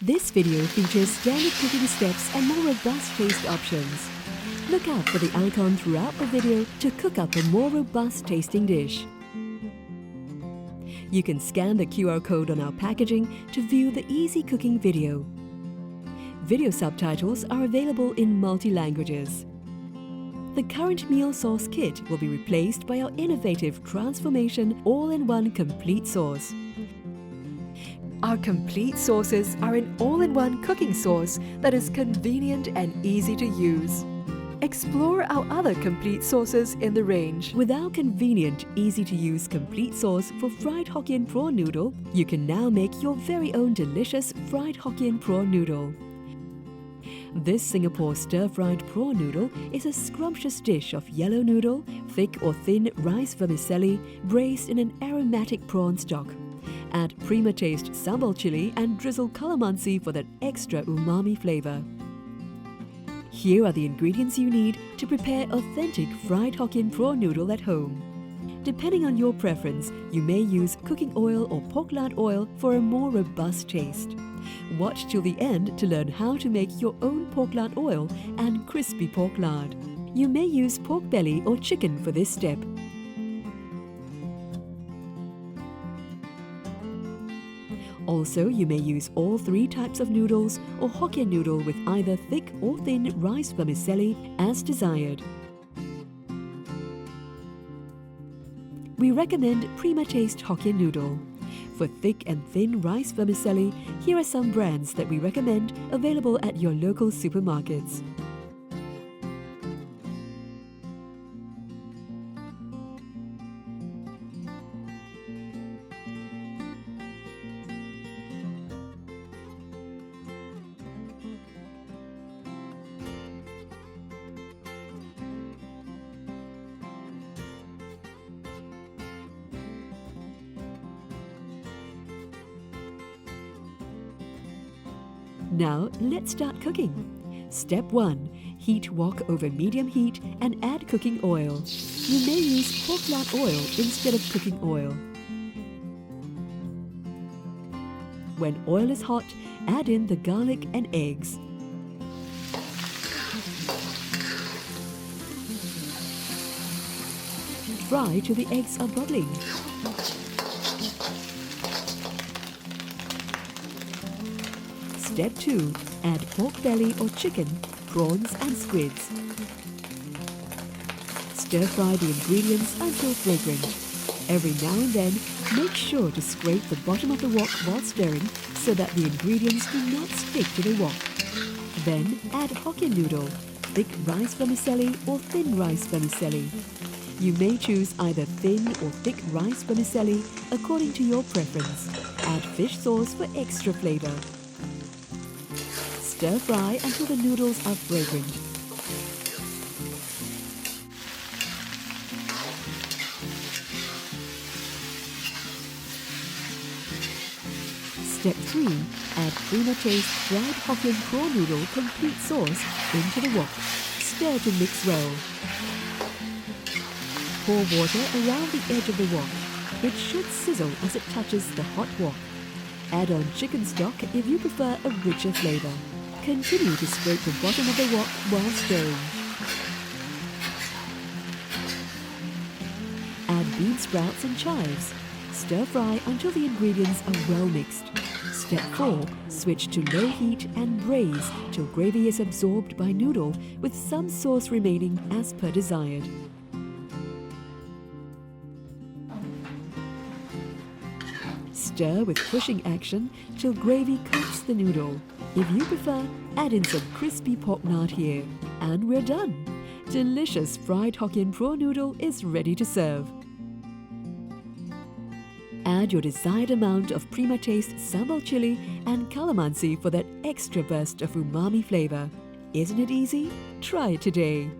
This video features standard cooking steps and more robust taste options. Look out for the icon throughout the video to cook up a more robust tasting dish. You can scan the QR code on our packaging to view the easy cooking video. Video subtitles are available in multi-languages. The current meal sauce kit will be replaced by our innovative transformation all-in-one complete sauce. Our complete sauces are an all-in-one cooking sauce that is convenient and easy to use. Explore our other complete sauces in the range. With our convenient, easy-to-use complete sauce for fried Hokkien prawn noodle, you can now make your very own delicious fried Hokkien prawn noodle. This Singapore stir-fried prawn noodle is a scrumptious dish of yellow noodle, thick or thin rice vermicelli braised in an aromatic prawn stock. Add Prima taste sambal chili and drizzle calamansi for that extra umami flavor. Here are the ingredients you need to prepare authentic fried Hokkien prawn noodle at home. Depending on your preference, you may use cooking oil or pork lard oil for a more robust taste. Watch till the end to learn how to make your own pork lard oil and crispy pork lard. You may use pork belly or chicken for this step. Also, you may use all three types of noodles or Hokkien noodle with either thick or thin rice vermicelli as desired. We recommend Prima taste Hokkien noodle. For thick and thin rice vermicelli, here are some brands that we recommend available at your local supermarkets. Now, let's start cooking. Step 1. Heat wok over medium heat and add cooking oil. You may use pork lard oil instead of cooking oil. When oil is hot, add in the garlic and eggs. Fry till the eggs are bubbling. Step 2. Add pork belly or chicken, prawns and squids. Stir-fry the ingredients until fragrant. Every now and then, make sure to scrape the bottom of the wok while stirring so that the ingredients do not stick to the wok. Then add Hokkien noodle, thick rice vermicelli or thin rice vermicelli. You may choose either thin or thick rice vermicelli according to your preference. Add fish sauce for extra flavor. Stir-fry until the noodles are fragrant. Step 3. Add Prima taste fried Hokkien prawn noodle complete sauce into the wok. Stir to mix well. Pour water around the edge of the wok. It should sizzle as it touches the hot wok. Add on chicken stock if you prefer a richer flavor. Continue to scrape the bottom of the wok while stirring. Add bean sprouts and chives. Stir-fry until the ingredients are well mixed. Step 4. Switch to low heat and braise till gravy is absorbed by noodle with some sauce remaining as per desired. Stir with pushing action till gravy coats the noodle. If you prefer, add in some crispy pork lard here. And we're done! Delicious fried Hokkien prawn noodle is ready to serve. Add your desired amount of Prima taste sambal chili and calamansi for that extra burst of umami flavor. Isn't it easy? Try it today.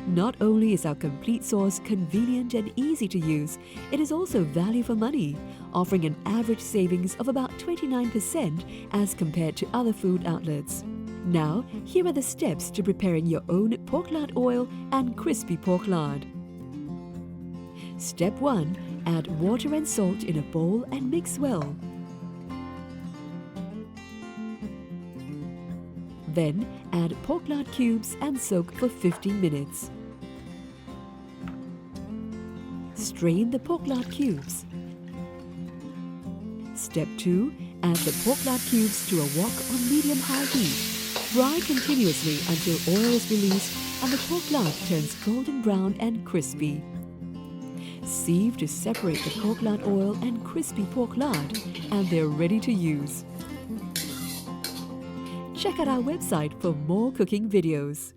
Not only is our complete sauce convenient and easy to use, it is also value for money, offering an average savings of about 29% as compared to other food outlets. Now, here are the steps to preparing your own pork lard oil and crispy pork lard. Step 1. Add water and salt in a bowl and mix well. Then add pork lard cubes and soak for 15 minutes. Strain the pork lard cubes. Step 2. Add the pork lard cubes to a wok on medium-high heat. Fry continuously until oil is released and the pork lard turns golden brown and crispy. Sieve to separate the pork lard oil and crispy pork lard, and they're ready to use. Check out our website for more cooking videos.